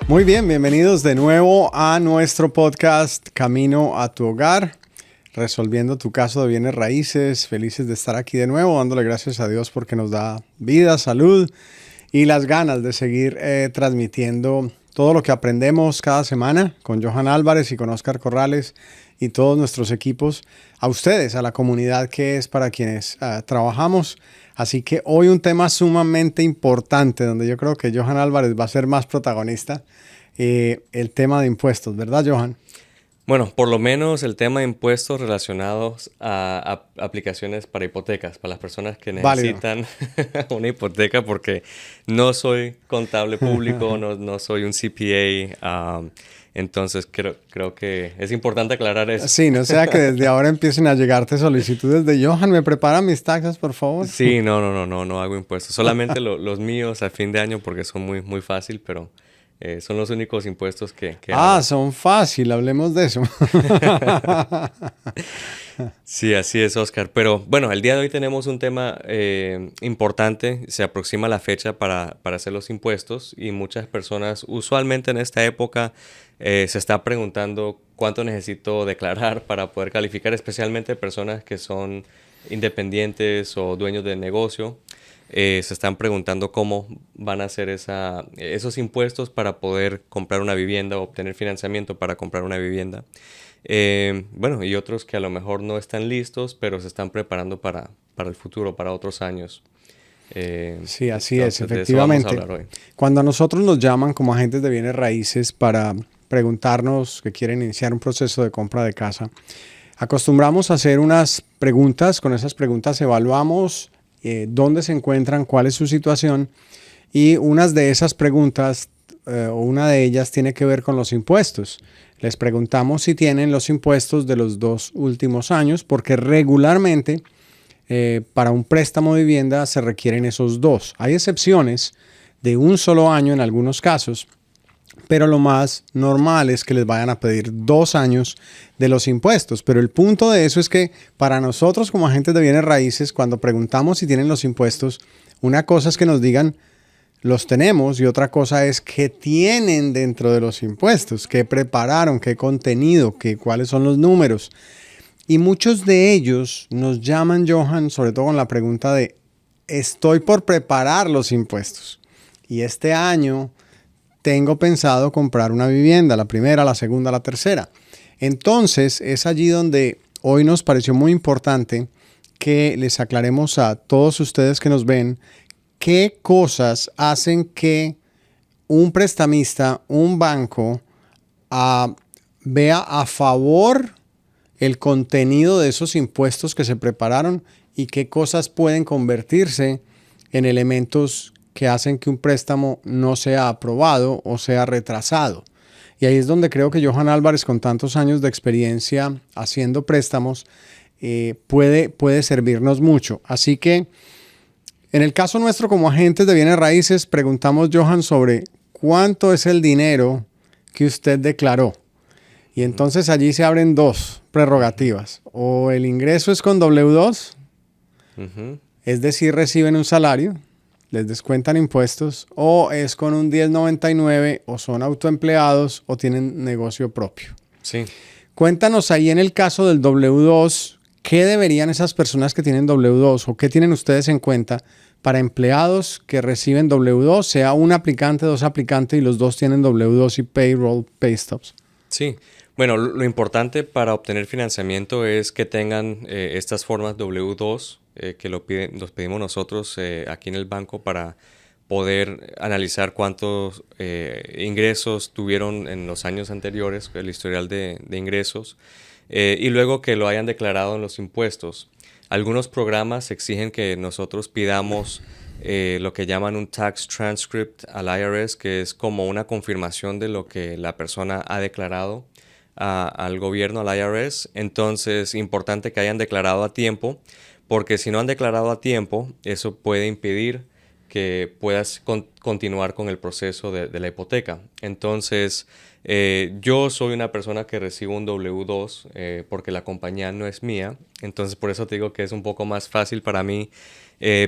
Muy bien, bienvenidos de nuevo a nuestro podcast Camino a tu Hogar, resolviendo tu caso de bienes raíces. Felices de estar aquí de nuevo, dándole gracias a Dios porque nos da vida, salud y las ganas de seguir transmitiendo todo lo que aprendemos cada semana con Johan Álvarez y con Oscar Corrales y todos nuestros equipos, a ustedes, a la comunidad que es para quienes trabajamos. Así que hoy un tema sumamente importante, donde yo creo que Johan Álvarez va a ser más protagonista, el tema de impuestos, ¿verdad, Johan? Bueno, por lo menos el tema de impuestos relacionados a aplicaciones para hipotecas, para las personas que Válido. necesitan una hipoteca, porque no soy contable público, no soy un CPA, entonces creo que es importante aclarar eso. Sí, no sea que desde ahora empiecen a llegarte solicitudes de Johan, ¿me prepara mis taxas, por favor? Sí, no hago impuestos. Solamente los míos a fin de año porque son muy fácil, pero son los únicos impuestos que hago. Son fácil, hablemos de eso. Sí, así es, Oscar. Pero bueno, el día de hoy tenemos un tema importante. Se aproxima la fecha para hacer los impuestos y muchas personas, usualmente en esta época, se está preguntando cuánto necesito declarar para poder calificar, especialmente personas que son independientes o dueños de negocio. Se están preguntando cómo van a hacer esos impuestos para poder comprar una vivienda o obtener financiamiento para comprar una vivienda. Bueno, y otros que a lo mejor no están listos, pero se están preparando para el futuro, para otros años. Sí, así es, Entonces, de eso vamos a efectivamente. hablar hoy. Cuando a nosotros nos llaman como agentes de bienes raíces para preguntarnos que quieren iniciar un proceso de compra de casa, acostumbramos a hacer unas preguntas. Con esas preguntas evaluamos dónde se encuentran, cuál es su situación, y unas de esas preguntas o una de ellas tiene que ver con los impuestos. Les preguntamos si tienen los impuestos de los 2 últimos años, porque regularmente para un préstamo de vivienda se requieren esos 2. Hay excepciones de un solo año en algunos casos, pero lo más normal es que les vayan a pedir 2 años de los impuestos. Pero el punto de eso es que para nosotros como agentes de bienes raíces, cuando preguntamos si tienen los impuestos, una cosa es que nos digan los tenemos y otra cosa es qué tienen dentro de los impuestos, qué prepararon, qué contenido, cuáles son los números. Y muchos de ellos nos llaman, Johan, sobre todo con la pregunta de estoy por preparar los impuestos y este año tengo pensado comprar una vivienda, la primera, la segunda, la tercera. Entonces es allí donde hoy nos pareció muy importante que les aclaremos a todos ustedes que nos ven qué cosas hacen que un prestamista, un banco, vea a favor el contenido de esos impuestos que se prepararon y qué cosas pueden convertirse en elementos que hacen que un préstamo no sea aprobado o sea retrasado. Y ahí es donde creo que Johan Álvarez, con tantos años de experiencia haciendo préstamos, puede servirnos mucho. Así que en el caso nuestro como agentes de bienes raíces, preguntamos, Johan, sobre cuánto es el dinero que usted declaró. Y entonces allí se abren 2 prerrogativas. O el ingreso es con W2, es decir, reciben un salario, les descuentan impuestos, o es con un 1099, o son autoempleados, o tienen negocio propio. Sí. Cuéntanos ahí en el caso del W2, ¿qué deberían esas personas que tienen W2 o qué tienen ustedes en cuenta para empleados que reciben W2, sea un aplicante, 2 aplicantes y los 2 tienen W2 y payroll, pay stubs? Sí. Bueno, lo importante para obtener financiamiento es que tengan estas formas W2 que los pedimos nosotros aquí en el banco para poder analizar cuántos ingresos tuvieron en los años anteriores, el historial de ingresos, y luego que lo hayan declarado en los impuestos. Algunos programas exigen que nosotros pidamos lo que llaman un tax transcript al IRS, que es como una confirmación de lo que la persona ha declarado al gobierno, al IRS. Entonces, importante que hayan declarado a tiempo, porque si no han declarado a tiempo, eso puede impedir que puedas continuar con el proceso de la hipoteca. Entonces, Yo soy una persona que recibo un W2 porque la compañía no es mía, entonces por eso te digo que es un poco más fácil para mí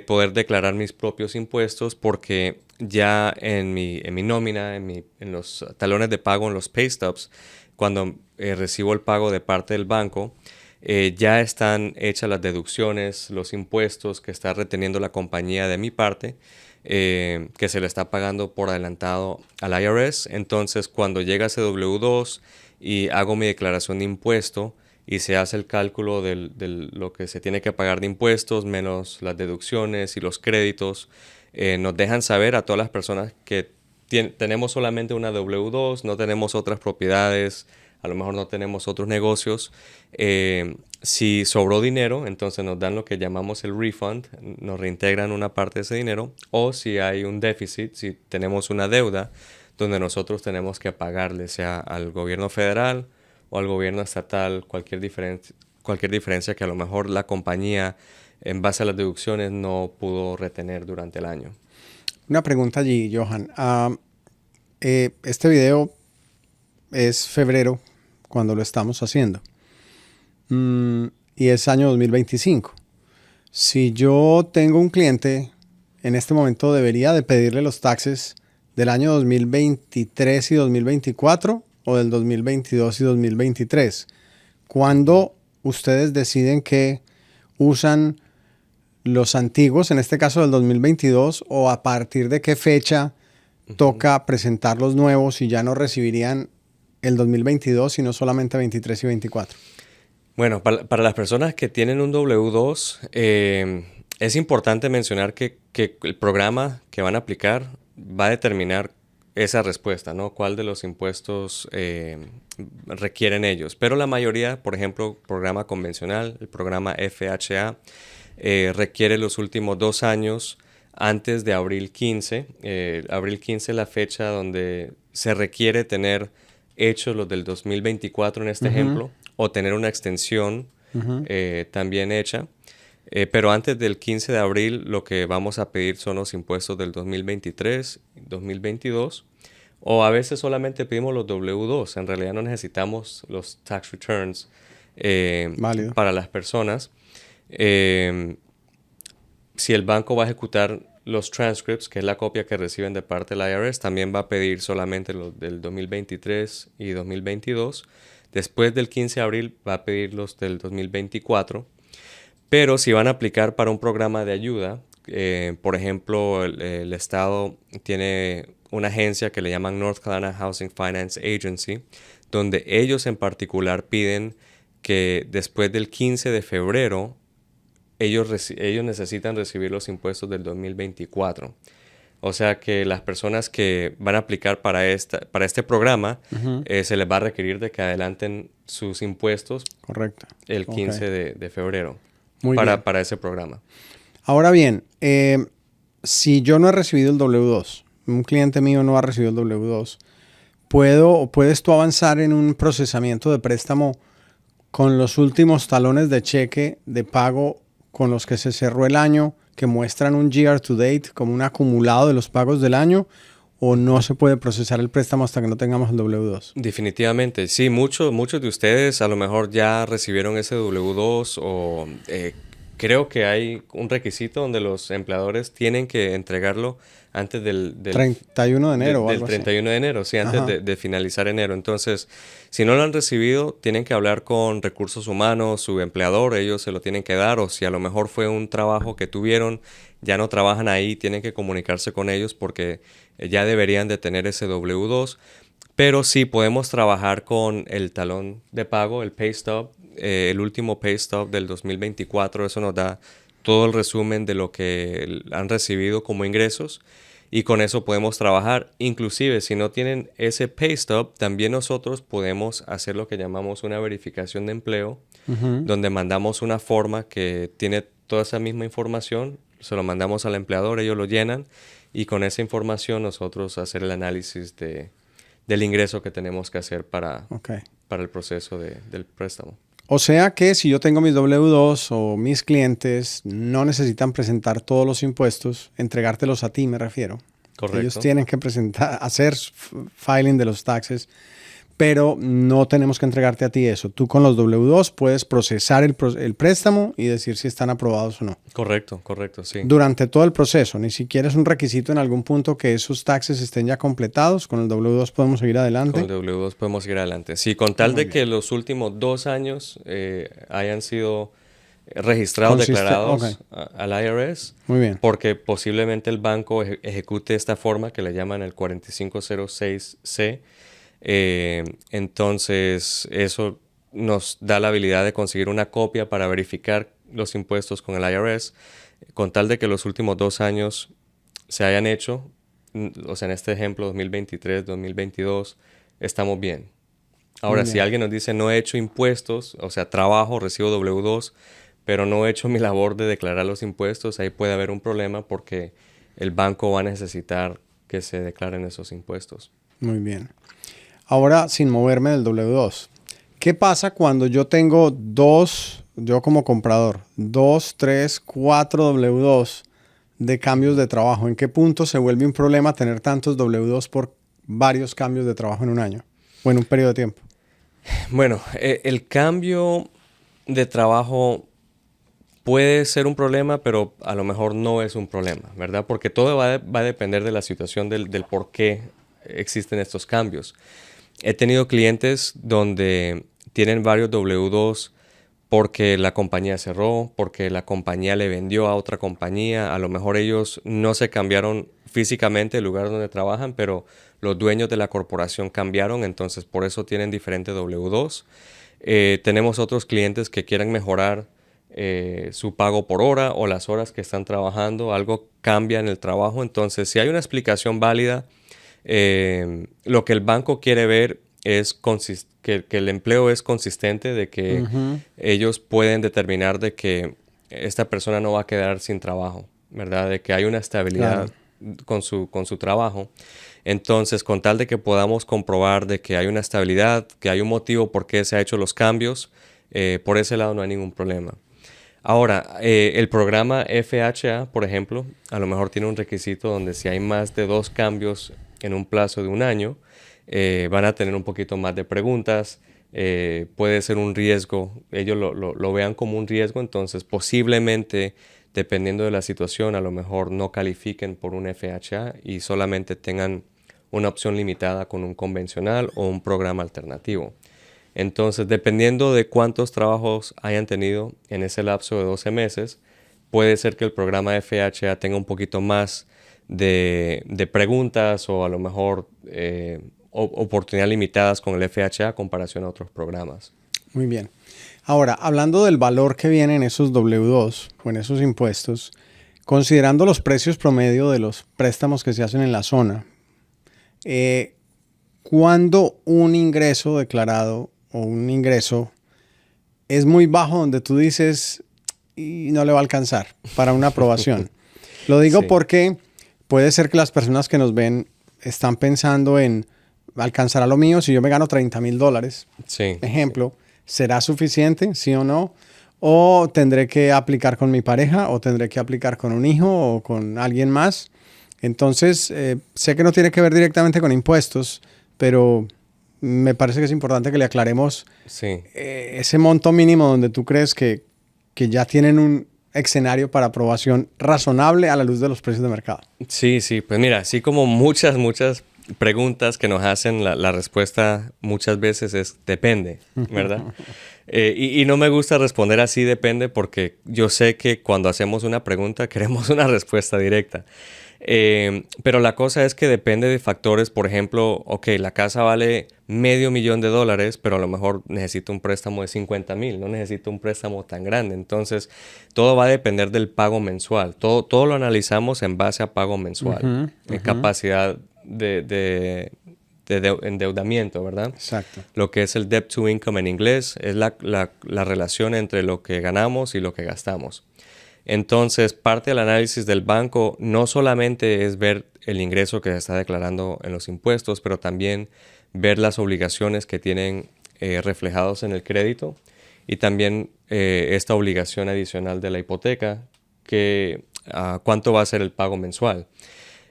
poder declarar mis propios impuestos porque ya en mi nómina, en los talones de pago, en los pay stubs, cuando recibo el pago de parte del banco, ya están hechas las deducciones, los impuestos que está reteniendo la compañía de mi parte, que se le está pagando por adelantado al IRS. Entonces, cuando llega ese W2 y hago mi declaración de impuesto y se hace el cálculo de lo que se tiene que pagar de impuestos, menos las deducciones y los créditos, nos dejan saber a todas las personas que tenemos solamente una W2, no tenemos otras propiedades, a lo mejor no tenemos otros negocios. Si sobró dinero, entonces nos dan lo que llamamos el refund, nos reintegran una parte de ese dinero, o si hay un déficit, si tenemos una deuda, donde nosotros tenemos que pagarle, sea al gobierno federal o al gobierno estatal, cualquier diferencia que a lo mejor la compañía, en base a las deducciones, no pudo retener durante el año. Una pregunta allí, Johan. Este video es febrero cuando lo estamos haciendo. Y es año 2025. Si yo tengo un cliente, en este momento debería de pedirle los taxes del año 2023 y 2024 o del 2022 y 2023. ¿Cuándo ustedes deciden que usan los antiguos, en este caso del 2022, o a partir de qué fecha toca presentar los nuevos y ya no recibirían el 2022, sino solamente 23 y 24? Bueno, para las personas que tienen un W2, es importante mencionar que el programa que van a aplicar va a determinar esa respuesta, ¿no? ¿Cuál de los impuestos requieren ellos? Pero la mayoría, por ejemplo, programa convencional, el programa FHA, requiere los últimos 2 años antes de abril 15. Abril 15 es la fecha donde se requiere tener hechos los del 2024 en este ejemplo, o tener una extensión también hecha. Pero antes del 15 de abril lo que vamos a pedir son los impuestos del 2023, 2022, o a veces solamente pedimos los W2. En realidad no necesitamos los tax returns para las personas. Si el banco va a ejecutar los transcripts, que es la copia que reciben de parte del IRS, también va a pedir solamente los del 2023 y 2022. Después del 15 de abril va a pedir los del 2024. Pero si van a aplicar para un programa de ayuda, por ejemplo, el Estado tiene una agencia que le llaman North Carolina Housing Finance Agency, donde ellos en particular piden que después del 15 de febrero ellos necesitan recibir los impuestos del 2024. O sea que las personas que van a aplicar para este programa, se les va a requerir de que adelanten sus impuestos. Correcto. El 15 de febrero para ese programa. Ahora bien, si yo no he recibido el W2, un cliente mío no ha recibido el W2, ¿puedes tú avanzar en un procesamiento de préstamo con los últimos talones de cheque de pago con los que se cerró el año, que muestran un year to date como un acumulado de los pagos del año, o no se puede procesar el préstamo hasta que no tengamos el W2? Definitivamente, sí. Muchos de ustedes a lo mejor ya recibieron ese W2 o creo que hay un requisito donde los empleadores tienen que entregarlo antes del 31 de enero o del algo 31 de enero, sí, antes de finalizar enero. Entonces, si no lo han recibido, tienen que hablar con recursos humanos, su empleador, ellos se lo tienen que dar, o si a lo mejor fue un trabajo que tuvieron, ya no trabajan ahí, tienen que comunicarse con ellos porque ya deberían de tener ese W2. Pero sí podemos trabajar con el talón de pago, el pay stub, el último pay stub del 2024. Eso nos da todo el resumen de lo que han recibido como ingresos y con eso podemos trabajar. Inclusive si no tienen ese pay stub, también nosotros podemos hacer lo que llamamos una verificación de empleo, donde mandamos una forma que tiene toda esa misma información, se lo mandamos al empleador, ellos lo llenan y con esa información nosotros hacer el análisis del ingreso que tenemos que hacer para el proceso del préstamo. O sea que si yo tengo mis W2 o mis clientes no necesitan presentar todos los impuestos, entregártelos a ti me refiero. Correcto. Ellos tienen que hacer filing de los taxes pero no tenemos que entregarte a ti eso. Tú con los W2 puedes procesar el préstamo y decir si están aprobados o no. Correcto, correcto, sí. Durante todo el proceso, ni siquiera es un requisito en algún punto que esos taxes estén ya completados. Con el W2 podemos seguir adelante. Con el W2 podemos seguir adelante. Sí, con tal de que los últimos 2 años hayan sido registrados, declarados al IRS. Muy bien. Porque posiblemente el banco ejecute esta forma que le llaman el 4506C. Entonces, eso nos da la habilidad de conseguir una copia para verificar los impuestos con el IRS, con tal de que los últimos 2 años se hayan hecho, o sea, en este ejemplo 2023, 2022, estamos bien. Ahora, si alguien nos dice no he hecho impuestos, o sea, trabajo, recibo W2, pero no he hecho mi labor de declarar los impuestos, ahí puede haber un problema porque el banco va a necesitar que se declaren esos impuestos. Muy bien. Ahora, sin moverme del W2, ¿qué pasa cuando yo tengo yo como comprador, 2, 3, 4 W2 de cambios de trabajo? ¿En qué punto se vuelve un problema tener tantos W2 por varios cambios de trabajo en un año o en un periodo de tiempo? Bueno, el cambio de trabajo puede ser un problema, pero a lo mejor no es un problema, ¿verdad? Porque todo va a depender de la situación del por qué existen estos cambios. He tenido clientes donde tienen varios W2 porque la compañía cerró, porque la compañía le vendió a otra compañía. A lo mejor ellos no se cambiaron físicamente el lugar donde trabajan, pero los dueños de la corporación cambiaron, entonces por eso tienen diferentes W2. Tenemos otros clientes que quieren mejorar su pago por hora o las horas que están trabajando. Algo cambia en el trabajo, entonces si hay una explicación válida, lo que el banco quiere ver es que el empleo es consistente, de que ellos pueden determinar de que esta persona no va a quedar sin trabajo, ¿verdad? De que hay una estabilidad con su trabajo. Entonces, con tal de que podamos comprobar de que hay una estabilidad, que hay un motivo por qué se han hecho los cambios, por ese lado no hay ningún problema. Ahora, el programa FHA, por ejemplo, a lo mejor tiene un requisito donde si hay más de 2 cambios en un plazo de un año, van a tener un poquito más de preguntas. Puede ser un riesgo, ellos lo vean como un riesgo, entonces posiblemente, dependiendo de la situación, a lo mejor no califiquen por un FHA y solamente tengan una opción limitada con un convencional o un programa alternativo. Entonces, dependiendo de cuántos trabajos hayan tenido en ese lapso de 12 meses, puede ser que el programa FHA tenga un poquito más de preguntas o a lo mejor oportunidades limitadas con el FHA a comparación a otros programas. Muy bien. Ahora, hablando del valor que viene en esos W2 o en esos impuestos, considerando los precios promedio de los préstamos que se hacen en la zona, ¿cuándo un ingreso declarado o un ingreso es muy bajo donde tú dices y no le va a alcanzar para una aprobación? Lo digo porque puede ser que las personas que nos ven están pensando en alcanzar a lo mío si yo me gano $30,000. Sí. Ejemplo, ¿será suficiente, sí o no? ¿O tendré que aplicar con mi pareja? ¿O tendré que aplicar con un hijo o con alguien más? Entonces, sé que no tiene que ver directamente con impuestos, pero me parece que es importante que le aclaremos ese monto mínimo donde tú crees que ya tienen un escenario para aprobación razonable a la luz de los precios de mercado. Sí, pues mira, así como muchas preguntas que nos hacen, la respuesta muchas veces es depende, ¿verdad? Y no me gusta responder así depende porque yo sé que cuando hacemos una pregunta queremos una respuesta directa. Pero la cosa es que depende de factores. Por ejemplo, la casa vale $500,000, pero a lo mejor necesito un préstamo de 50,000, no necesito un préstamo tan grande. Entonces, todo va a depender del pago mensual. Todo lo analizamos en base a pago mensual, en capacidad de endeudamiento, ¿verdad? Exacto. Lo que es el debt to income en inglés es la relación entre lo que ganamos y lo que gastamos. Entonces, parte del análisis del banco no solamente es ver el ingreso que se está declarando en los impuestos, pero también ver las obligaciones que tienen reflejados en el crédito y también esta obligación adicional de la hipoteca, que cuánto va a ser el pago mensual.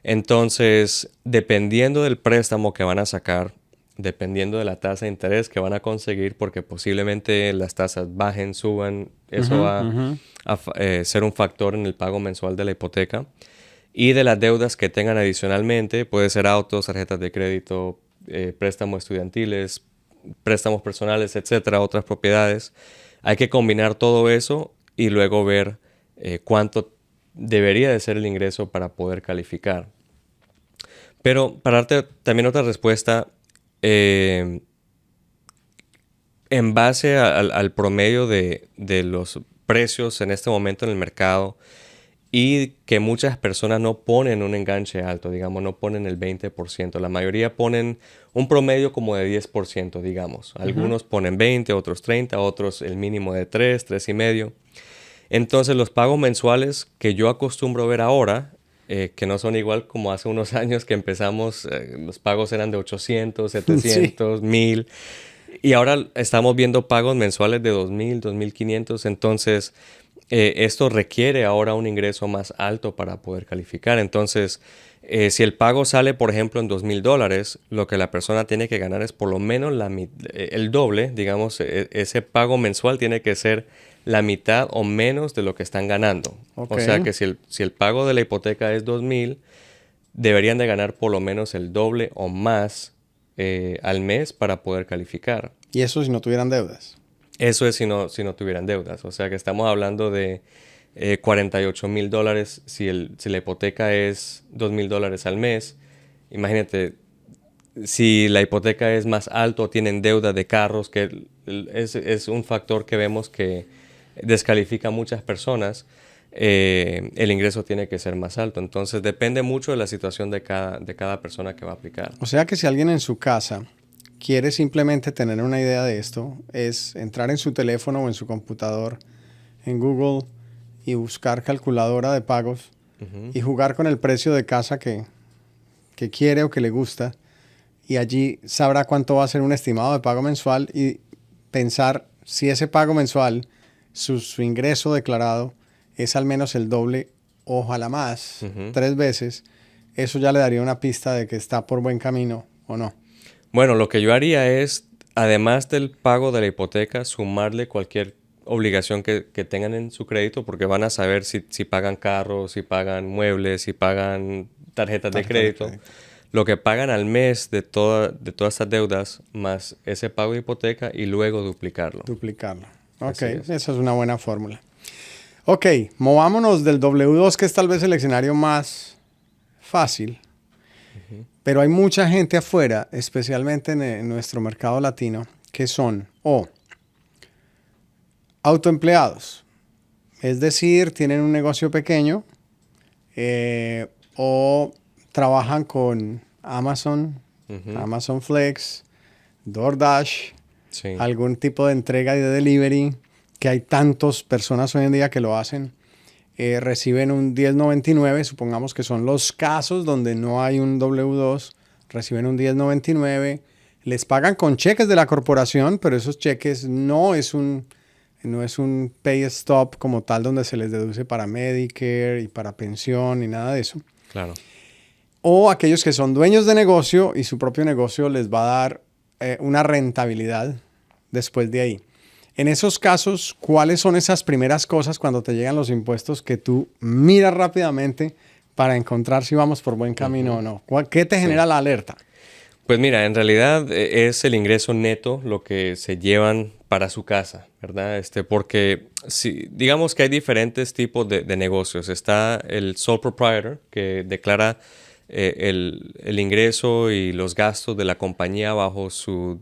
Entonces, dependiendo del préstamo que van a sacar, dependiendo de la tasa de interés que van a conseguir, porque posiblemente las tasas bajen, suban, eso va a ser un factor en el pago mensual de la hipoteca. Y de las deudas que tengan adicionalmente, puede ser autos, tarjetas de crédito, préstamos estudiantiles, préstamos personales, etcétera, otras propiedades. Hay que combinar todo eso y luego ver cuánto debería de ser el ingreso para poder calificar. Pero para darte también otra respuesta, en base al promedio de los precios en este momento en el mercado y que muchas personas no ponen un enganche alto, digamos, no ponen el 20%. La mayoría ponen un promedio como de 10%, digamos. Algunos ponen 20, otros 30, otros el mínimo de 3, 3,5. Entonces los pagos mensuales que yo acostumbro ver ahora, que no son igual como hace unos años que empezamos, los pagos eran de 800, 700, Sí. 1000. Y ahora estamos viendo pagos mensuales de 2000, 2500. Entonces, esto requiere ahora un ingreso más alto para poder calificar. Entonces, si el pago sale, por ejemplo, en $2000, lo que la persona tiene que ganar es por lo menos el doble. Digamos, ese pago mensual tiene que ser la mitad o menos de lo que están ganando. Ok. O sea que si el pago de la hipoteca es 2000, deberían de ganar por lo menos el doble o más al mes para poder calificar. Y eso si no tuvieran deudas. Eso es si no tuvieran deudas. O sea que estamos hablando de $48,000 si la hipoteca es $2000 al mes. Imagínate, si la hipoteca es más alto o tienen deuda de carros, que es un factor que vemos que descalifica a muchas personas, el ingreso tiene que ser más alto. Entonces depende mucho de la situación de cada persona que va a aplicar. O sea que si alguien en su casa quiere simplemente tener una idea de esto, es entrar en su teléfono o en su computador, en Google, y buscar calculadora de pagos y jugar con el precio de casa que quiere o que le gusta. Y allí sabrá cuánto va a ser un estimado de pago mensual y pensar si ese pago mensual, su ingreso declarado, es al menos el doble, ojalá más, 3 veces. Eso ya le daría una pista de que está por buen camino o no. Bueno, lo que yo haría es, además del pago de la hipoteca, sumarle cualquier obligación que tengan en su crédito, porque van a saber si pagan carros, si pagan muebles, si pagan tarjetas de crédito. Lo que pagan al mes de todas estas deudas, más ese pago de hipoteca y luego duplicarlo. Duplicarlo. Ok, Así es. esa es una buena fórmula. Ok, movámonos del W2, que es tal vez el escenario más fácil. Pero hay mucha gente afuera, especialmente en nuestro mercado latino, que son o autoempleados. Es decir, tienen un negocio pequeño o trabajan con Amazon, Amazon Flex, DoorDash, Sí. algún tipo de entrega y de delivery, que hay tantas personas hoy en día que lo hacen. Reciben un 1099, supongamos que son los casos donde no hay un W2, reciben un 1099, les pagan con cheques de la corporación, pero esos cheques no es un pay stop como tal donde se les deduce para Medicare y para pensión ni nada de eso. Claro. O aquellos que son dueños de negocio y su propio negocio les va a dar una rentabilidad después de ahí. En esos casos, ¿cuáles son esas primeras cosas cuando te llegan los impuestos que tú miras rápidamente para encontrar si vamos por buen camino o no? ¿Qué te genera la alerta? Pues mira, en realidad es el ingreso neto lo que se llevan para su casa, ¿verdad? Porque digamos que hay diferentes tipos de negocios. Está el sole proprietor, que declara el ingreso y los gastos de la compañía bajo su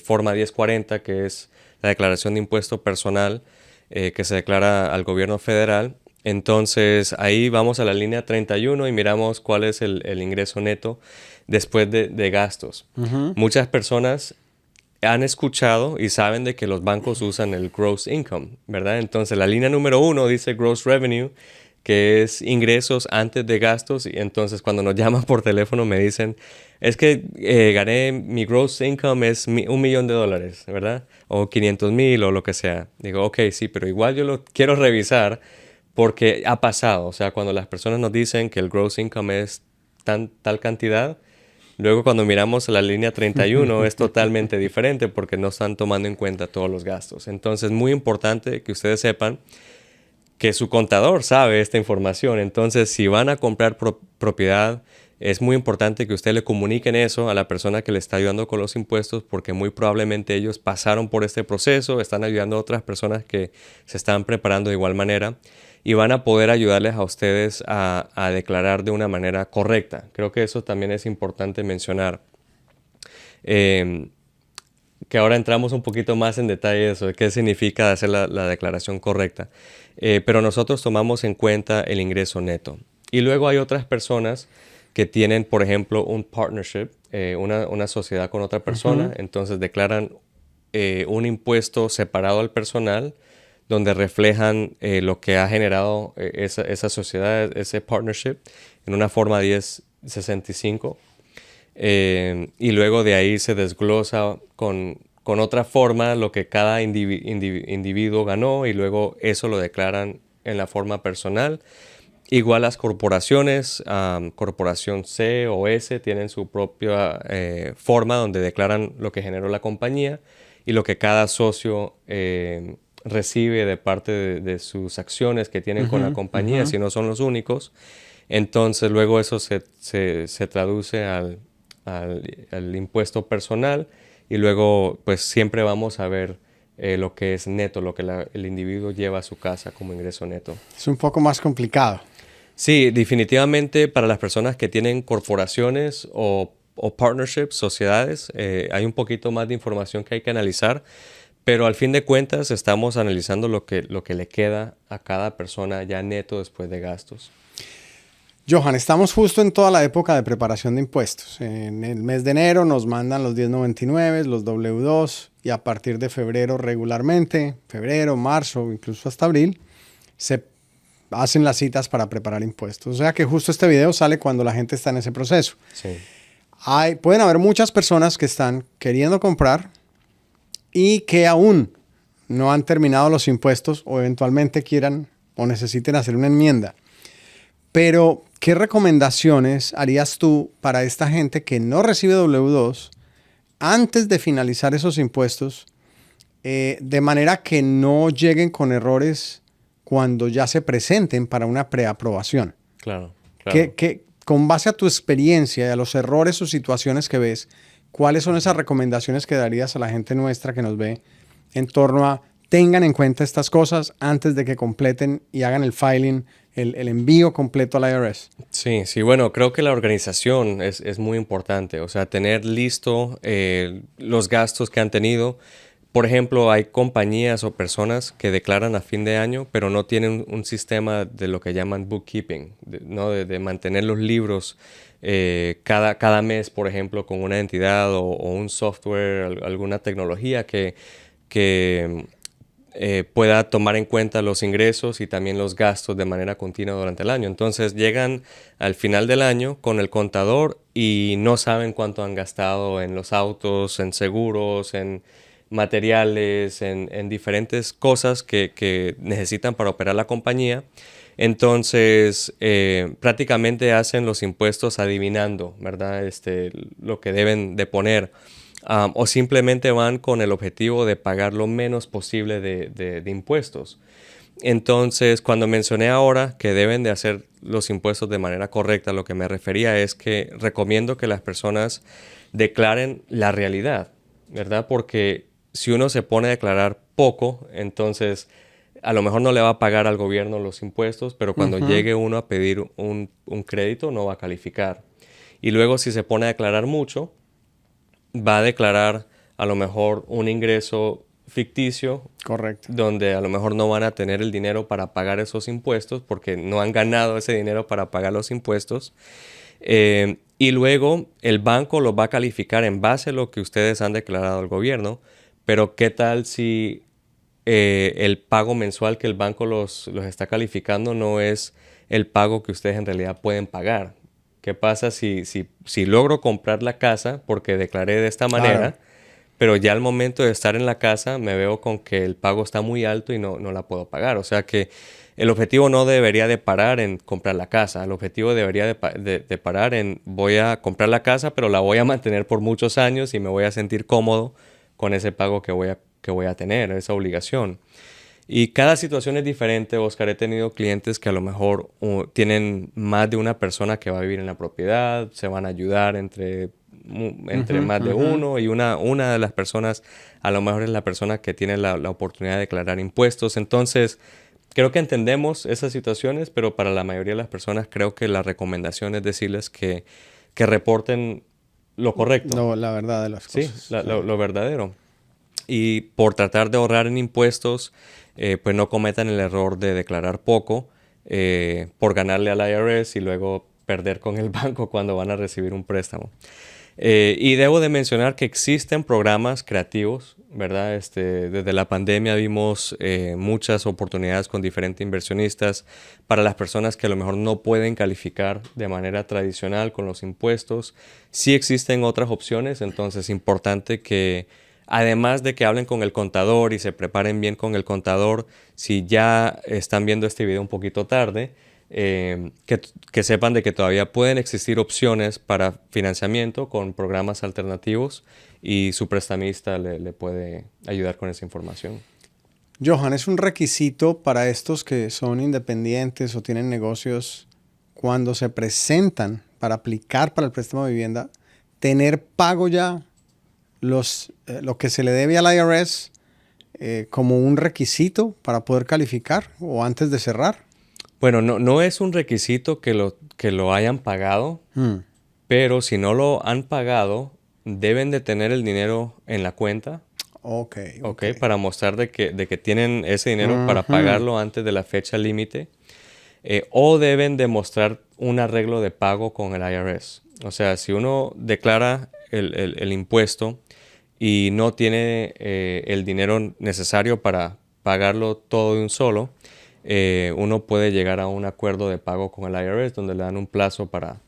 forma 1040, que es la declaración de impuesto personal que se declara al gobierno federal. Entonces ahí vamos a la línea 31 y miramos cuál es el ingreso neto después de gastos. Muchas personas han escuchado y saben de que los bancos usan el gross income, ¿verdad? Entonces la línea número 1 dice gross revenue, que es ingresos antes de gastos. Y entonces cuando nos llaman por teléfono me dicen, es que gané, mi gross income es $1,000,000, ¿verdad? O 500,000 o lo que sea. Digo, ok, sí, pero igual yo lo quiero revisar porque ha pasado. O sea, cuando las personas nos dicen que el gross income es tal cantidad, Luego cuando miramos la línea 31 es totalmente diferente porque no están tomando en cuenta todos los gastos. Entonces, muy importante que ustedes sepan que su contador sabe esta información. Entonces, si van a comprar propiedad, es muy importante que usted le comuniquen eso a la persona que le está ayudando con los impuestos, porque muy probablemente ellos pasaron por este proceso, están ayudando a otras personas que se están preparando de igual manera y van a poder ayudarles a ustedes a declarar de una manera correcta. Creo que eso también es importante mencionar. Que ahora entramos un poquito más en detalle eso, de qué significa hacer la declaración correcta. Pero nosotros tomamos en cuenta el ingreso neto. Y luego hay otras personas que tienen, por ejemplo, un partnership, una sociedad con otra persona, entonces declaran un impuesto separado al personal, donde reflejan lo que ha generado esa sociedad, ese partnership, en una forma 1065. Y luego de ahí se desglosa con otra forma lo que cada individuo ganó y luego eso lo declaran en la forma personal. Igual las corporaciones, corporación C o S, tienen su propia forma donde declaran lo que generó la compañía y lo que cada socio recibe de parte de sus acciones que tienen con la compañía, si no son los únicos. Entonces luego eso se traduce al impuesto personal y luego pues siempre vamos a ver lo que es neto, lo que el individuo lleva a su casa como ingreso neto. Es un poco más complicado. Sí, definitivamente para las personas que tienen corporaciones o partnerships, sociedades, hay un poquito más de información que hay que analizar, pero al fin de cuentas estamos analizando lo que le queda a cada persona ya neto después de gastos. Johan, estamos justo en toda la época de preparación de impuestos. En el mes de enero nos mandan los 1099, los W2 y a partir de febrero regularmente, febrero, marzo, incluso hasta abril, se hacen las citas para preparar impuestos. O sea que justo este video sale cuando la gente está en ese proceso. Sí. Pueden haber muchas personas que están queriendo comprar y que aún no han terminado los impuestos o eventualmente quieran o necesiten hacer una enmienda. Pero, ¿qué recomendaciones harías tú para esta gente que no recibe W2 antes de finalizar esos impuestos, de manera que no lleguen con errores cuando ya se presenten para una preaprobación? Claro, claro. Con base a tu experiencia y a los errores o situaciones que ves, ¿cuáles son esas recomendaciones que darías a la gente nuestra que nos ve en torno a tengan en cuenta estas cosas antes de que completen y hagan el filing, el envío completo al IRS? Sí, bueno, creo que la organización es muy importante, o sea, tener listo los gastos que han tenido. Por ejemplo, hay compañías o personas que declaran a fin de año, pero no tienen un sistema de lo que llaman bookkeeping, ¿no? de mantener los libros cada mes, por ejemplo, con una entidad o un software, alguna tecnología que pueda tomar en cuenta los ingresos y también los gastos de manera continua durante el año. Entonces llegan al final del año con el contador y no saben cuánto han gastado en los autos, en seguros, en materiales, en diferentes cosas que necesitan para operar la compañía. Entonces, prácticamente hacen los impuestos adivinando, ¿verdad? Lo que deben de poner. O simplemente van con el objetivo de pagar lo menos posible de impuestos. Entonces, cuando mencioné ahora que deben de hacer los impuestos de manera correcta, lo que me refería es que recomiendo que las personas declaren la realidad, ¿verdad? Porque si uno se pone a declarar poco, entonces a lo mejor no le va a pagar al gobierno los impuestos, pero cuando llegue uno a pedir un crédito no va a calificar. Y luego si se pone a declarar mucho, va a declarar a lo mejor un ingreso ficticio. Correcto. Donde a lo mejor no van a tener el dinero para pagar esos impuestos porque no han ganado ese dinero para pagar los impuestos. Y luego el banco los va a calificar en base a lo que ustedes han declarado al gobierno. Pero ¿qué tal si el pago mensual que el banco los está calificando no es el pago que ustedes en realidad pueden pagar? ¿Qué pasa si logro comprar la casa porque declaré de esta manera, Claro. pero ya al momento de estar en la casa me veo con que el pago está muy alto y no la puedo pagar. O sea que el objetivo no debería de parar en comprar la casa. El objetivo debería de parar en voy a comprar la casa, pero la voy a mantener por muchos años y me voy a sentir cómodo con ese pago que voy a tener, esa obligación. Y cada situación es diferente, Oscar. He tenido clientes que a lo mejor tienen más de una persona que va a vivir en la propiedad, se van a ayudar entre más de uno y una de las personas a lo mejor es la persona que tiene la oportunidad de declarar impuestos. Entonces, creo que entendemos esas situaciones, pero para la mayoría de las personas creo que la recomendación es decirles que reporten lo correcto. No, la verdad de las cosas. Sí, lo verdadero. Y por tratar de ahorrar en impuestos, pues no cometan el error de declarar poco por ganarle al IRS y luego perder con el banco cuando van a recibir un préstamo. Y debo de mencionar que existen programas creativos, ¿verdad? Desde la pandemia vimos muchas oportunidades con diferentes inversionistas para las personas que a lo mejor no pueden calificar de manera tradicional con los impuestos. Sí existen otras opciones, entonces es importante que además de que hablen con el contador y se preparen bien con el contador, si ya están viendo este video un poquito tarde, que sepan de que todavía pueden existir opciones para financiamiento con programas alternativos y su prestamista le puede ayudar con esa información. Johan, ¿es un requisito para estos que son independientes o tienen negocios cuando se presentan para aplicar para el préstamo de vivienda, tener pago ya lo que se le debe al IRS como un requisito para poder calificar o antes de cerrar? Bueno, no es un requisito que lo hayan pagado, pero si no lo han pagado, deben de tener el dinero en la cuenta. Ok. Para mostrar de que tienen ese dinero para pagarlo antes de la fecha límite. O deben demostrar un arreglo de pago con el IRS. O sea, si uno declara el impuesto y no tiene el dinero necesario para pagarlo todo de un solo, uno puede llegar a un acuerdo de pago con el IRS donde le dan un plazo para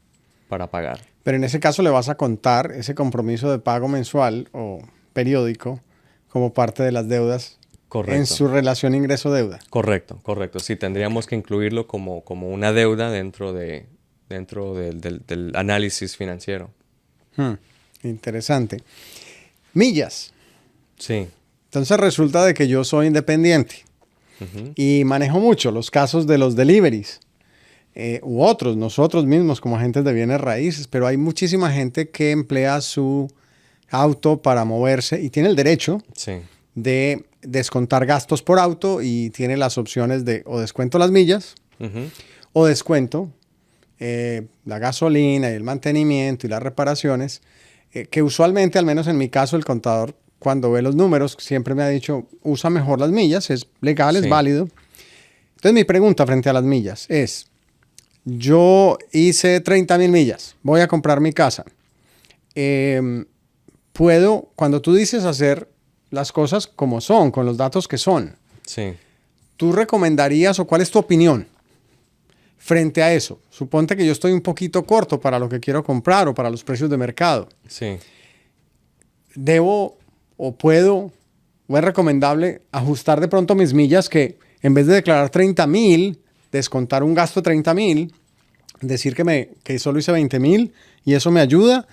pagar. Pero en ese caso le vas a contar ese compromiso de pago mensual o periódico como parte de las deudas. Correcto. En su relación ingreso-deuda. Correcto. Sí, tendríamos que incluirlo como una deuda dentro del análisis financiero. Interesante. Millas. Sí. Entonces resulta de que yo soy independiente y manejo mucho los casos de los deliveries u otros, nosotros mismos como agentes de bienes raíces, pero hay muchísima gente que emplea su auto para moverse y tiene el derecho de descontar gastos por auto y tiene las opciones de o descuento las millas o descuento la gasolina y el mantenimiento y las reparaciones, que usualmente, al menos en mi caso, el contador cuando ve los números siempre me ha dicho usa mejor las millas, es legal, es válido. Entonces mi pregunta frente a las millas es, yo hice 30,000 millas, voy a comprar mi casa. Puedo, cuando tú dices hacer las cosas como son, con los datos que son, ¿tú recomendarías o cuál es tu opinión frente a eso? Suponte que yo estoy un poquito corto para lo que quiero comprar o para los precios de mercado. ¿Debo o puedo o es recomendable ajustar de pronto mis millas, que en vez de declarar 30,000, descontar un gasto de 30,000, decir que solo hice 20,000 y eso me ayuda?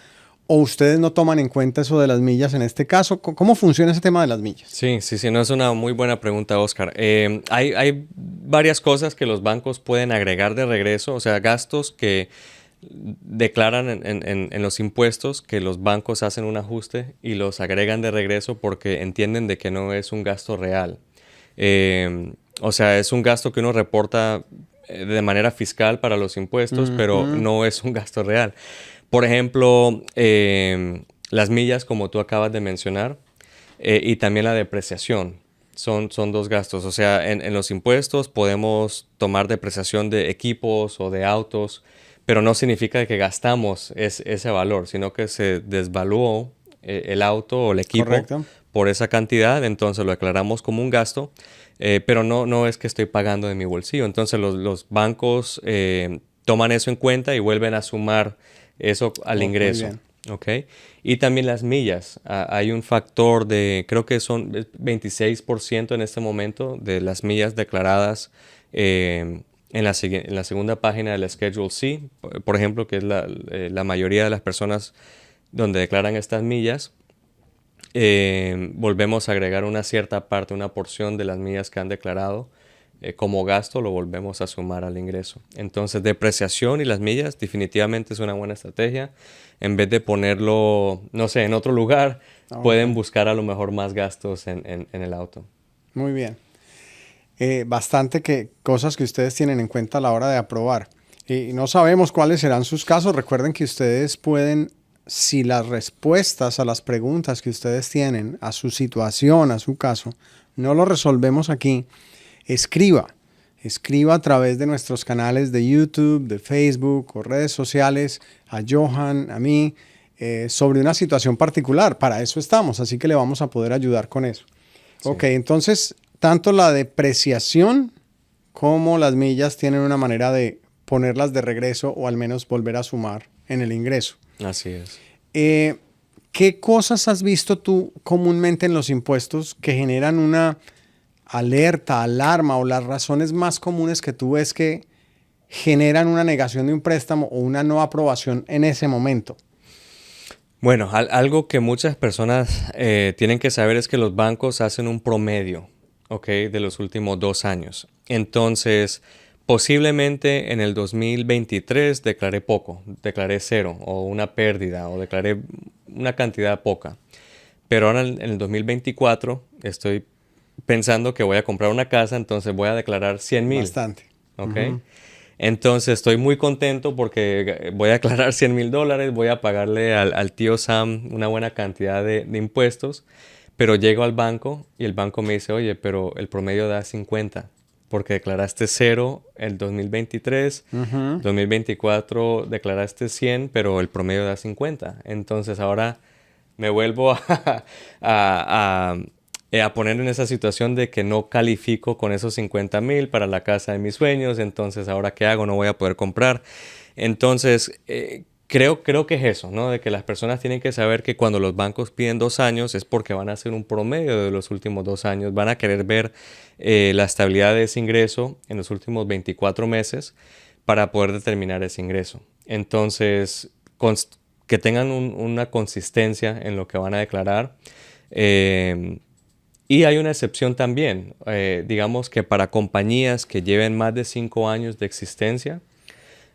¿O ustedes no toman en cuenta eso de las millas en este caso? ¿Cómo funciona ese tema de las millas? Sí, no, es una muy buena pregunta, Oscar. Hay varias cosas que los bancos pueden agregar de regreso, o sea, gastos que declaran en los impuestos, que los bancos hacen un ajuste y los agregan de regreso porque entienden de que no es un gasto real. O sea, es un gasto que uno reporta de manera fiscal para los impuestos, pero no es un gasto real. Por ejemplo, las millas, como tú acabas de mencionar, y también la depreciación. Son dos gastos. O sea, en los impuestos podemos tomar depreciación de equipos o de autos, pero no significa que gastamos ese valor, sino que se desvaluó el auto o el equipo por esa cantidad, entonces lo declaramos como un gasto, pero no es que estoy pagando de mi bolsillo. Entonces los bancos toman eso en cuenta y vuelven a sumar eso al ingreso. ¿ok? Y también las millas. Hay un factor de, creo que son 26% en este momento de las millas declaradas en la segunda página de la Schedule C, por ejemplo, que es la mayoría de las personas donde declaran estas millas. Volvemos a agregar una cierta parte, una porción de las millas que han declarado como gasto, lo volvemos a sumar al ingreso. Entonces, depreciación y las millas definitivamente es una buena estrategia. En vez de ponerlo, no sé, en otro lugar, pueden Ok, buscar a lo mejor más gastos en el auto. muy bien. Bastante cosas que ustedes tienen en cuenta a la hora de aprobar. Y no sabemos cuáles serán sus casos. Recuerden que ustedes pueden, si las respuestas a las preguntas que ustedes tienen, a su situación, a su caso, no lo resolvemos aquí, escriba. Escriba a través de nuestros canales de YouTube, de Facebook o redes sociales, a Johan, a mí, sobre una situación particular. Para eso estamos, así que le vamos a poder ayudar con eso. Sí, Ok, entonces, tanto la depreciación como las millas tienen una manera de ponerlas de regreso o al menos volver a sumar en el ingreso. así es. Eh, ¿Qué cosas has visto tú comúnmente en los impuestos que generan una alerta, alarma o las razones más comunes que tú ves que generan una negación de un préstamo o una no aprobación en ese momento? Bueno, algo que muchas personas tienen que saber es que los bancos hacen un promedio, ¿ok? De los últimos 2 años. Entonces, posiblemente en el 2023 declaré poco, declaré cero o una pérdida o declaré una cantidad poca. Pero ahora en el 2024 estoy pensando que voy a comprar una casa, entonces voy a declarar 100,000, Bastante. ¿ok? Ujú. Entonces estoy muy contento porque voy a aclarar $100,000, voy a pagarle al tío Sam una buena cantidad de impuestos, pero llego al banco y el banco me dice, oye, pero el promedio da 50 porque declaraste cero el 2023, Ujú. 2024 declaraste 100, pero el promedio da 50. Entonces ahora me vuelvo a, a poner en esa situación de que no califico con esos 50,000 para la casa de mis sueños, entonces ahora qué hago, no voy a poder comprar. Entonces, creo que es eso, ¿no? De que las personas tienen que saber que cuando los bancos piden 2 años es porque van a hacer un promedio de los últimos 2 años, van a querer ver la estabilidad de ese ingreso en los últimos 24 meses para poder determinar ese ingreso. Entonces, que tengan una consistencia en lo que van a declarar. Eh, y hay una excepción también, digamos que para compañías que lleven más de 5 años de existencia,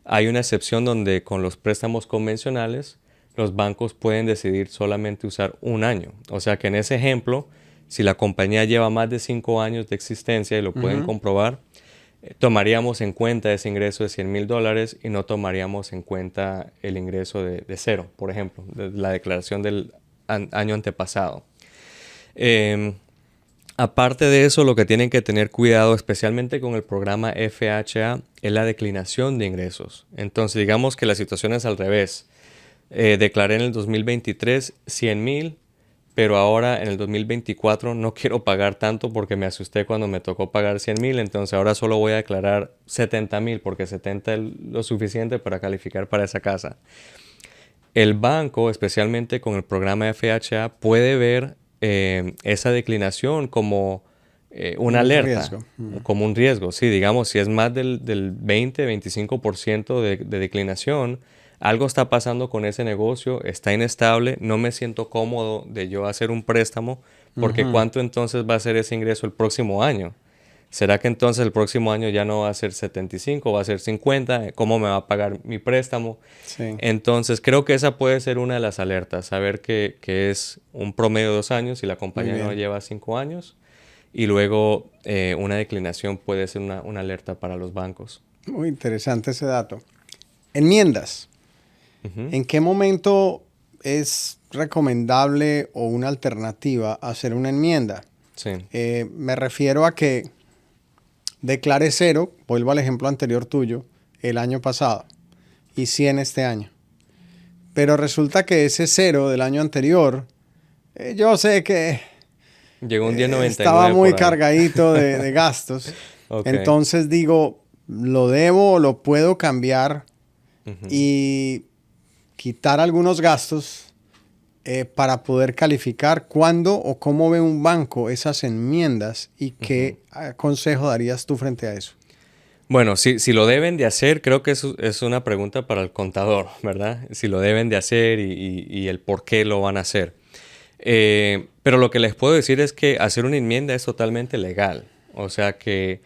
hay una excepción donde con los préstamos convencionales los bancos pueden decidir solamente usar un año. O sea que en ese ejemplo, si la compañía lleva más de 5 años de existencia y lo pueden Ujú. comprobar, tomaríamos en cuenta ese ingreso de $100,000 y no tomaríamos en cuenta el ingreso de cero, por ejemplo, de la declaración del año antepasado. Em, Aparte de eso, lo que tienen que tener cuidado, especialmente con el programa FHA, es la declinación de ingresos. Entonces, digamos que la situación es al revés. Declaré en el 2023 100,000, pero ahora en el 2024 no quiero pagar tanto porque me asusté cuando me tocó pagar 100,000, entonces ahora solo voy a declarar 70,000 porque 70 es lo suficiente para calificar para esa casa. El banco, especialmente con el programa FHA, puede ver esa declinación como una Un alerta, riesgo. Mm. como un riesgo. Sí, digamos, si es más del 20-25% de declinación, algo está pasando con ese negocio, está inestable, no me siento cómodo de yo hacer un préstamo, porque Ujú. ¿cuánto entonces va a ser ese ingreso el próximo año? ¿Será que entonces el próximo año ya no va a ser 75, va a ser 50? ¿Cómo me va a pagar mi préstamo? Sí, Entonces, creo que esa puede ser una de las alertas, saber que es un promedio de 2 años y la muy compañía no bien. lleva 5 años. Y luego una declinación puede ser una alerta para los bancos. Muy interesante ese dato. Enmiendas. Ujú. ¿En qué momento es recomendable o una alternativa hacer una enmienda? Sí, Me refiero a que declare cero, vuelvo al ejemplo anterior tuyo, el año pasado y 100 este año. Pero resulta que ese cero del año anterior, yo sé que llegó un 1099 estaba muy por ahí. cargadito de gastos. Ok. Entonces digo, lo debo o lo puedo cambiar Ujú. y quitar algunos gastos para poder calificar. ¿Cuándo o cómo ve un banco esas enmiendas y qué consejo darías tú frente a eso? Bueno, si lo deben de hacer, creo que eso es una pregunta para el contador, ¿verdad? Si lo deben de hacer y el por qué lo van a hacer. Pero lo que les puedo decir es que hacer una enmienda es totalmente legal. O sea que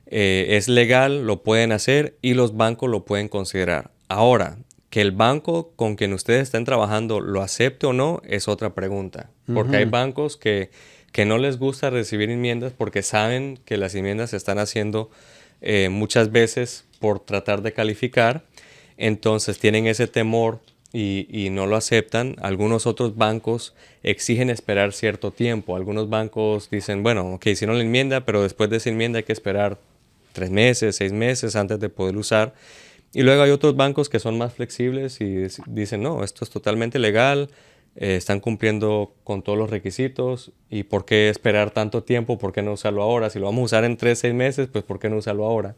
es legal, lo pueden hacer y los bancos lo pueden considerar. Ahora, que el banco con quien ustedes estén trabajando lo acepte o no es otra pregunta. Porque hay bancos que no les gusta recibir enmiendas porque saben que las enmiendas se están haciendo muchas veces por tratar de calificar. Entonces tienen ese temor y no lo aceptan. Algunos otros bancos exigen esperar cierto tiempo. Algunos bancos dicen, bueno, ok, hicieron la enmienda, pero después de esa enmienda hay que esperar 3 meses, 6 meses antes de poder usar. Y luego hay otros bancos que son más flexibles y dicen, no, esto es totalmente legal, están cumpliendo con todos los requisitos y ¿por qué esperar tanto tiempo? ¿Por qué no usarlo ahora? Si lo vamos a usar en 3, 6 meses, pues ¿por qué no usarlo ahora?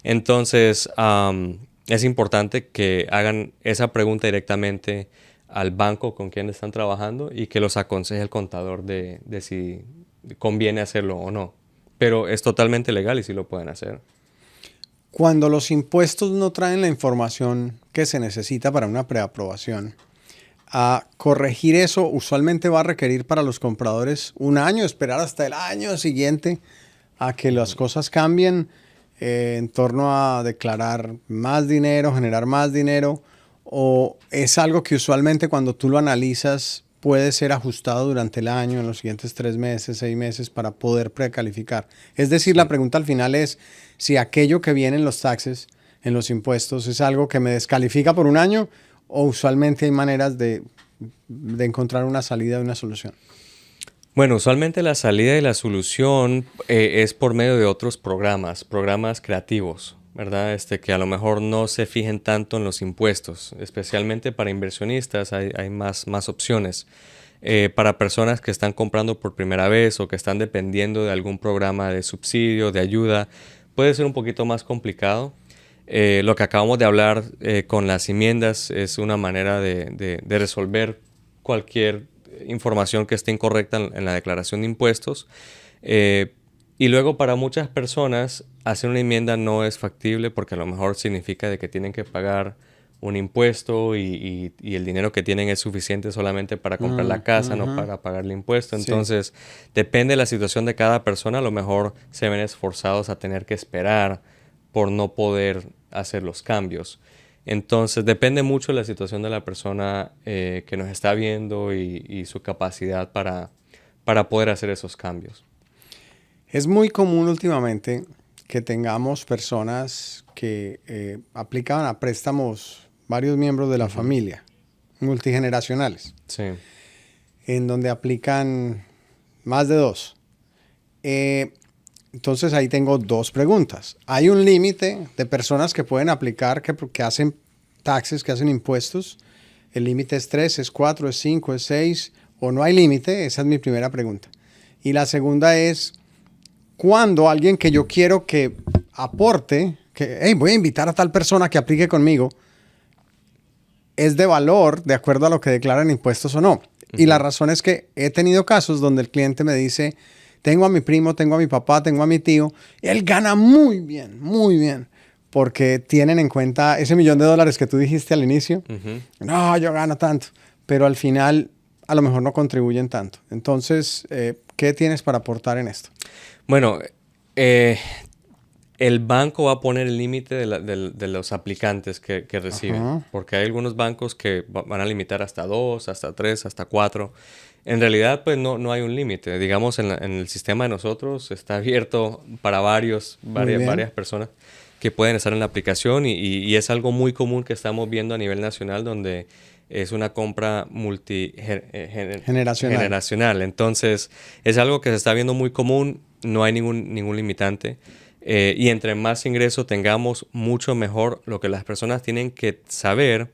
Entonces, es importante que hagan esa pregunta directamente al banco con quien están trabajando y que los aconseje el contador de si conviene hacerlo o no. Pero es totalmente legal y sí lo pueden hacer. Cuando los impuestos no traen la información que se necesita para una preaprobación, a corregir eso usualmente va a requerir para los compradores un año, esperar hasta el año siguiente a que las cosas cambien en torno a declarar más dinero, generar más dinero, o es algo que usualmente cuando tú lo analizas puede ser ajustado durante el año, en los siguientes 3 meses, 6 meses para poder precalificar. Es decir, la pregunta al final es si aquello que viene en los taxes, en los impuestos, es algo que me descalifica por un año o usualmente hay maneras de encontrar una salida y una solución. Bueno, usualmente la salida y la solución es por medio de otros programas creativos, ¿verdad? Que a lo mejor no se fijen tanto en los impuestos, especialmente para inversionistas hay más opciones. Para personas que están comprando por primera vez o que están dependiendo de algún programa de subsidio, de ayuda, puede ser un poquito más complicado. Lo que acabamos de hablar con las enmiendas es una manera de resolver cualquier información que esté incorrecta en la declaración de impuestos. Y luego para muchas personas hacer una enmienda no es factible porque a lo mejor significa de que tienen que pagar un impuesto y el dinero que tienen es suficiente solamente para comprar la casa, no para pagar el impuesto. Entonces, depende de la situación de cada persona, a lo mejor se ven esforzados a tener que esperar por no poder hacer los cambios. Entonces, depende mucho de la situación de la persona que nos está viendo y su capacidad para poder hacer esos cambios. Es muy común últimamente que tengamos personas que aplican a préstamos varios miembros de la familia, multigeneracionales, Sí. en donde aplican más de 2. Entonces ahí tengo 2 preguntas. ¿Hay un límite de personas que pueden aplicar que hacen taxes, que hacen impuestos? ¿El límite es 3, es 4, es 5, es 6 o no hay límite? Esa es mi primera pregunta. Y la segunda es, ¿cuándo alguien que yo quiero que aporte, que hey, voy a invitar a tal persona que aplique conmigo, es de valor de acuerdo a lo que declaran impuestos o no? Y la razón es que he tenido casos donde el cliente me dice, tengo a mi primo, tengo a mi papá, tengo a mi tío, y él gana muy bien, porque tienen en cuenta ese $1,000,000 que tú dijiste al inicio. No, yo gano tanto, pero al final a lo mejor no contribuyen tanto. Entonces, ¿qué tienes para aportar en esto? Bueno, el banco va a poner el límite de los aplicantes que reciben, porque hay algunos bancos que van a limitar hasta 2, hasta 3, hasta 4. En realidad, pues no hay un límite. Digamos, en el sistema de nosotros está abierto para varias personas que pueden estar en la aplicación y es algo muy común que estamos viendo a nivel nacional donde es una compra multigeneracional. Entonces, es algo que se está viendo muy común, no hay ningún limitante. Y entre más ingreso tengamos, mucho mejor. Lo que las personas tienen que saber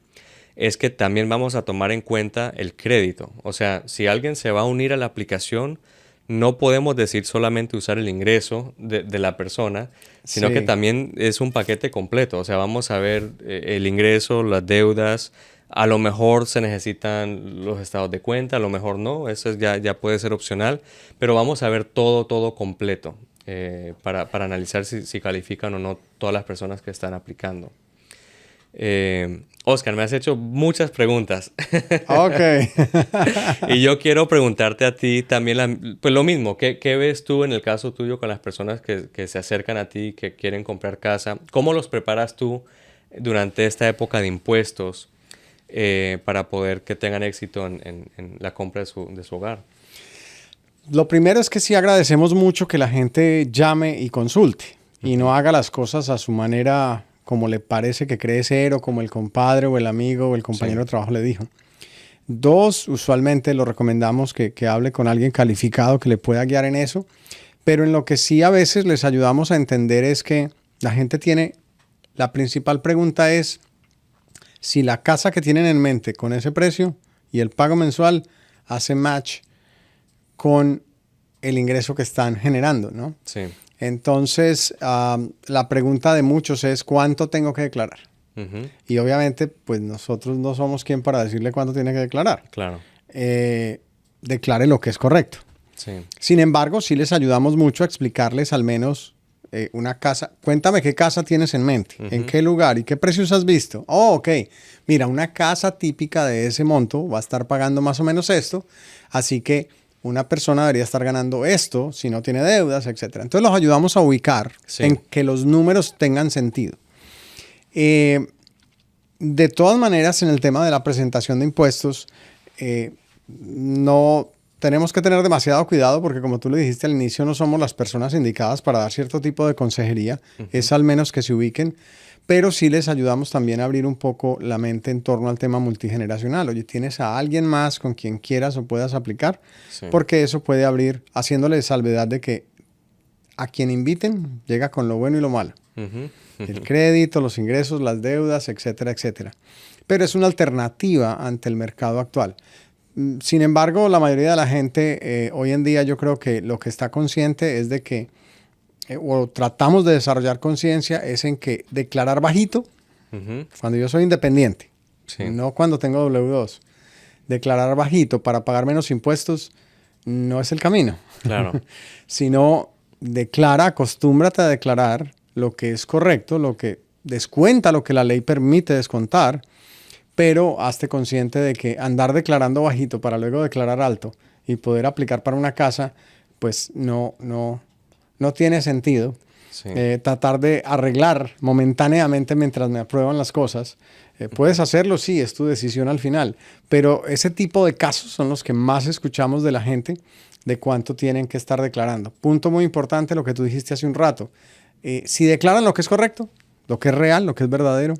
es que también vamos a tomar en cuenta el crédito. O sea, si alguien se va a unir a la aplicación, no podemos decir solamente usar el ingreso de la persona, sino que también es un paquete completo. O sea, vamos a ver el ingreso, las deudas, A lo mejor se necesitan los estados de cuenta, a lo mejor no, eso ya puede ser opcional, pero vamos a ver todo completo para analizar si califican o no todas las personas que están aplicando. Oscar, me has hecho muchas preguntas. Ok. Y yo quiero preguntarte a ti también, pues lo mismo, ¿qué ves tú en el caso tuyo con las personas que se acercan a ti, que quieren comprar casa? ¿Cómo los preparas tú durante esta época de impuestos para poder que tengan éxito en la compra de su hogar? Lo primero es que sí agradecemos mucho que la gente llame y consulte y no haga las cosas a su manera como le parece que cree ser o como el compadre o el amigo o el compañero de trabajo le dijo. Dos, usualmente lo recomendamos que hable con alguien calificado que le pueda guiar en eso, pero en lo que sí a veces les ayudamos a entender es que la gente tiene, la principal pregunta es si la casa que tienen en mente con ese precio y el pago mensual hace match con el ingreso que están generando, ¿no? Sí. Entonces, la pregunta de muchos es ¿cuánto tengo que declarar? Y obviamente, pues nosotros no somos quien para decirle cuánto tiene que declarar. Claro. Declare lo que es correcto. Sí. Sin embargo, sí les ayudamos mucho a explicarles al menos una casa. Cuéntame qué casa tienes en mente, en qué lugar y qué precios has visto. Oh, ok. Mira, una casa típica de ese monto va a estar pagando más o menos esto. Así que una persona debería estar ganando esto si no tiene deudas, etc. Entonces los ayudamos a ubicar en que los números tengan sentido. De todas maneras, en el tema de la presentación de impuestos, no tenemos que tener demasiado cuidado porque, como tú le dijiste al inicio, no somos las personas indicadas para dar cierto tipo de consejería. Es al menos que se ubiquen, pero sí les ayudamos también a abrir un poco la mente en torno al tema multigeneracional. Oye, ¿tienes a alguien más con quien quieras o puedas aplicar? Sí. Porque eso puede abrir, haciéndole salvedad de que a quien inviten llega con lo bueno y lo malo. El crédito, los ingresos, las deudas, etcétera, etcétera. Pero es una alternativa ante el mercado actual. Sin embargo, la mayoría de la gente hoy en día yo creo que lo que está consciente es de que, o tratamos de desarrollar conciencia, es en que declarar bajito, cuando yo soy independiente, no cuando tengo W2, declarar bajito para pagar menos impuestos no es el camino. Claro. Sino declara, acostúmbrate a declarar lo que es correcto, lo que descuenta lo que la ley permite descontar, pero hazte consciente de que andar declarando bajito para luego declarar alto y poder aplicar para una casa, pues no tiene sentido. Sí. Tratar de arreglar momentáneamente mientras me aprueban las cosas. Puedes hacerlo, sí, es tu decisión al final, pero ese tipo de casos son los que más escuchamos de la gente de cuánto tienen que estar declarando. Punto muy importante, lo que tú dijiste hace un rato. Si declaran lo que es correcto, lo que es real, lo que es verdadero,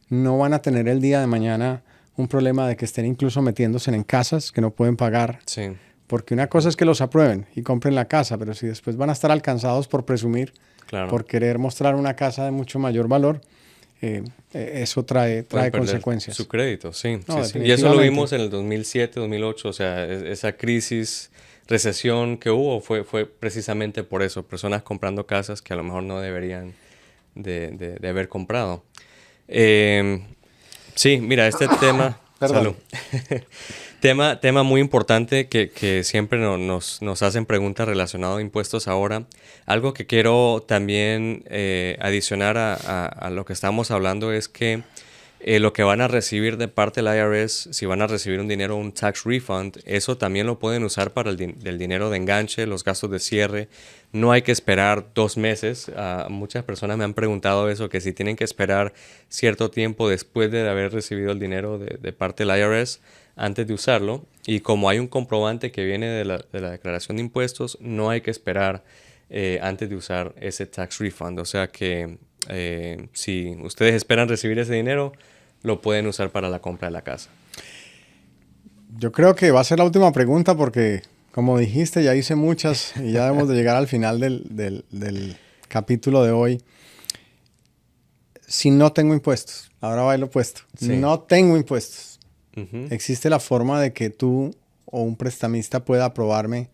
no van a tener el día de mañana un problema de que estén incluso metiéndose en casas que no pueden pagar. Sí. Porque una cosa es que los aprueben y compren la casa, pero si después van a estar alcanzados por presumir, claro, por querer mostrar una casa de mucho mayor valor, eso trae consecuencias. Su crédito, sí. No, sí. Y eso lo vimos en el 2007, 2008, o sea, esa crisis, recesión que hubo fue precisamente por eso, personas comprando casas que a lo mejor no deberían de haber comprado. Sí, mira, este tema... Salud. tema muy importante que siempre nos hacen preguntas relacionadas a impuestos ahora. Algo que quiero también adicionar a lo que estamos hablando es que lo que van a recibir de parte del IRS, si van a recibir un dinero, un tax refund, eso también lo pueden usar para el dinero de enganche, los gastos de cierre. No hay que esperar 2 meses. Muchas personas me han preguntado eso, que si tienen que esperar cierto tiempo después de haber recibido el dinero de parte del IRS antes de usarlo. Y como hay un comprobante que viene de la declaración de impuestos, no hay que esperar antes de usar ese tax refund. O sea que si ustedes esperan recibir ese dinero, lo pueden usar para la compra de la casa. Yo creo que va a ser la última pregunta porque, como dijiste, ya hice muchas y ya debemos de llegar al final del capítulo de hoy. Si no tengo impuestos, ahora va lo opuesto. Sí. No tengo impuestos. Existe la forma de que tú o un prestamista pueda aprobarme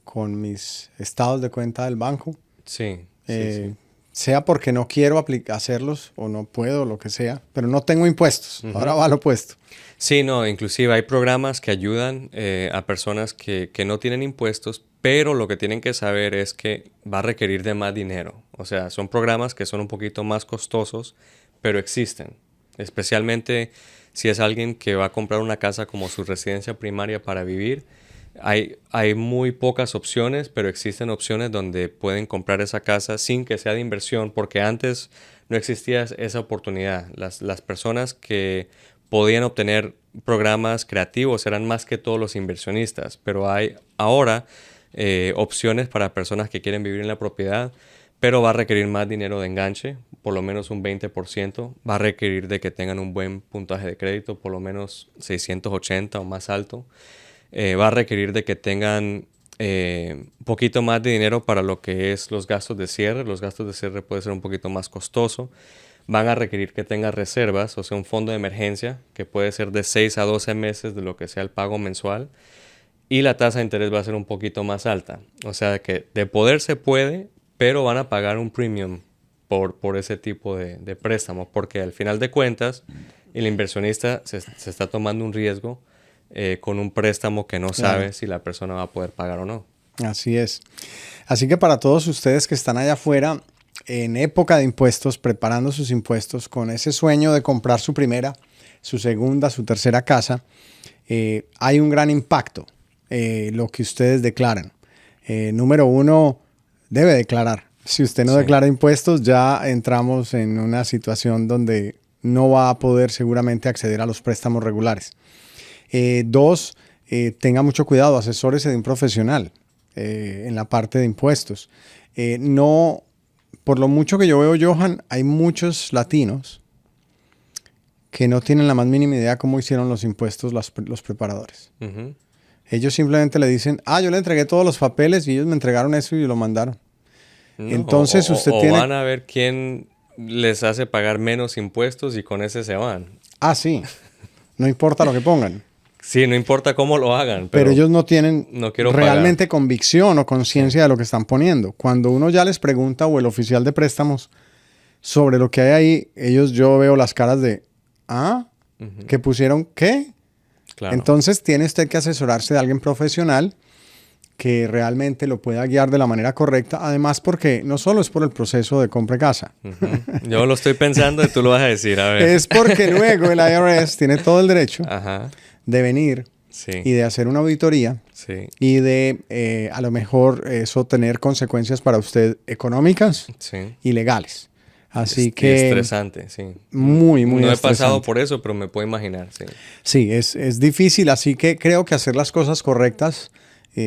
con mis estados de cuenta del banco. Sí. Sí. sea porque no quiero hacerlos o no puedo, lo que sea, pero no tengo impuestos. Ahora va lo opuesto. Sí, no, inclusive hay programas que ayudan a personas que no tienen impuestos, pero lo que tienen que saber es que va a requerir de más dinero. O sea, son programas que son un poquito más costosos, pero existen. Especialmente si es alguien que va a comprar una casa como su residencia primaria para vivir. Hay muy pocas opciones, pero existen opciones donde pueden comprar esa casa sin que sea de inversión, porque antes no existía esa oportunidad. Las personas que podían obtener programas creativos eran más que todos los inversionistas, pero hay ahora opciones para personas que quieren vivir en la propiedad, pero va a requerir más dinero de enganche, por lo menos un 20%. Va a requerir de que tengan un buen puntaje de crédito, por lo menos 680 o más alto. Va a requerir de que tengan un poquito más de dinero para lo que es los gastos de cierre. Los gastos de cierre puede ser un poquito más costoso. Van a requerir que tengan reservas, o sea, un fondo de emergencia, que puede ser de 6 a 12 meses de lo que sea el pago mensual. Y la tasa de interés va a ser un poquito más alta. O sea, que de poder se puede, pero van a pagar un premium por ese tipo de préstamos, porque al final de cuentas, el inversionista se está tomando un riesgo con un préstamo que no sabe si la persona va a poder pagar o no. Así es. Así que para todos ustedes que están allá afuera, en época de impuestos, preparando sus impuestos, con ese sueño de comprar su primera, su segunda, su tercera casa, hay un gran impacto lo que ustedes declaran. Número uno, debe declarar. Si usted no declara impuestos, ya entramos en una situación donde no va a poder seguramente acceder a los préstamos regulares. Dos, tenga mucho cuidado, asesórese de un profesional en la parte de impuestos. No, por lo mucho que yo veo, Johan, hay muchos latinos que no tienen la más mínima idea cómo hicieron los impuestos los preparadores. Uh-huh. Ellos simplemente le dicen, yo le entregué todos los papeles y ellos me entregaron eso y lo mandaron. No, entonces usted tiene... O van a ver quién les hace pagar menos impuestos y con ese se van. Sí. No importa lo que pongan. Sí, no importa cómo lo hagan. Pero ellos no tienen realmente pagar. Convicción o conciencia de lo que están poniendo. Cuando uno ya les pregunta, o el oficial de préstamos, sobre lo que hay ahí, yo veo las caras de, uh-huh. ¿Que pusieron qué? Claro. Entonces tiene usted que asesorarse de alguien profesional que realmente lo pueda guiar de la manera correcta. Además, porque no solo es por el proceso de compra de casa. Uh-huh. Yo lo estoy pensando y tú lo vas a decir. A ver. Es porque luego el IRS tiene todo el derecho Ajá. de venir y de hacer una auditoría y de a lo mejor eso tener consecuencias para usted económicas y legales. Así que... estresante, sí. Muy, muy No he estresante. pasado por eso, pero me puedo imaginar, sí. Sí, es difícil, así que creo que hacer las cosas correctas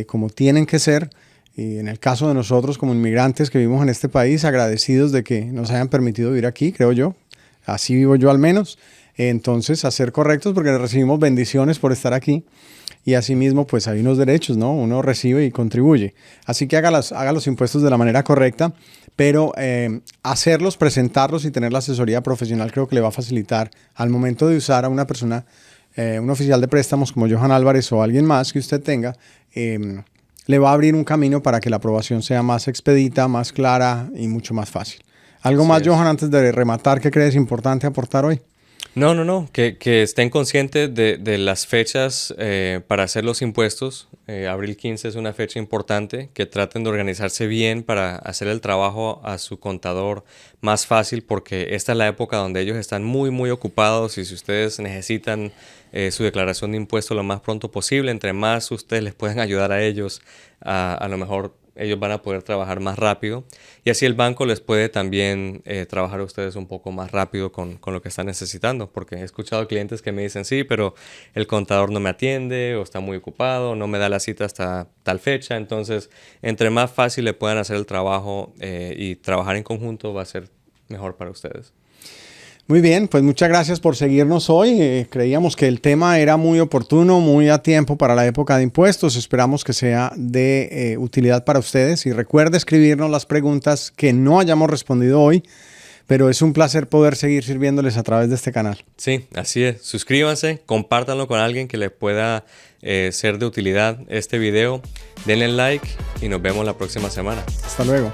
como tienen que ser, y en el caso de nosotros como inmigrantes que vivimos en este país, agradecidos de que nos hayan permitido vivir aquí, creo yo. Así vivo yo al menos. Entonces, hacer correctos porque recibimos bendiciones por estar aquí. Y asimismo, pues hay unos derechos, ¿no? Uno recibe y contribuye. Así que haga los impuestos de la manera correcta, pero hacerlos, presentarlos y tener la asesoría profesional creo que le va a facilitar al momento de usar a una persona, un oficial de préstamos como Johan Álvarez o alguien más que usted tenga, le va a abrir un camino para que la aprobación sea más expedita, más clara y mucho más fácil. ¿Algo más, Johan, antes de rematar, qué crees importante aportar hoy? No. Que estén conscientes de las fechas para hacer los impuestos. Abril 15 es una fecha importante. Que traten de organizarse bien para hacer el trabajo a su contador más fácil, porque esta es la época donde ellos están muy, muy ocupados, y si ustedes necesitan su declaración de impuestos lo más pronto posible, entre más ustedes les pueden ayudar a ellos, a lo mejor ellos van a poder trabajar más rápido, y así el banco les puede también trabajar a ustedes un poco más rápido con lo que están necesitando, porque he escuchado clientes que me dicen, sí, pero el contador no me atiende o está muy ocupado, no me da la cita hasta tal fecha. Entonces, entre más fácil le puedan hacer el trabajo y trabajar en conjunto, va a ser mejor para ustedes. Muy bien, pues muchas gracias por seguirnos hoy. Creíamos que el tema era muy oportuno, muy a tiempo para la época de impuestos. Esperamos que sea de utilidad para ustedes. Y recuerde escribirnos las preguntas que no hayamos respondido hoy, pero es un placer poder seguir sirviéndoles a través de este canal. Sí, así es. Suscríbanse, compártanlo con alguien que le pueda ser de utilidad este video. Denle like y nos vemos la próxima semana. Hasta luego.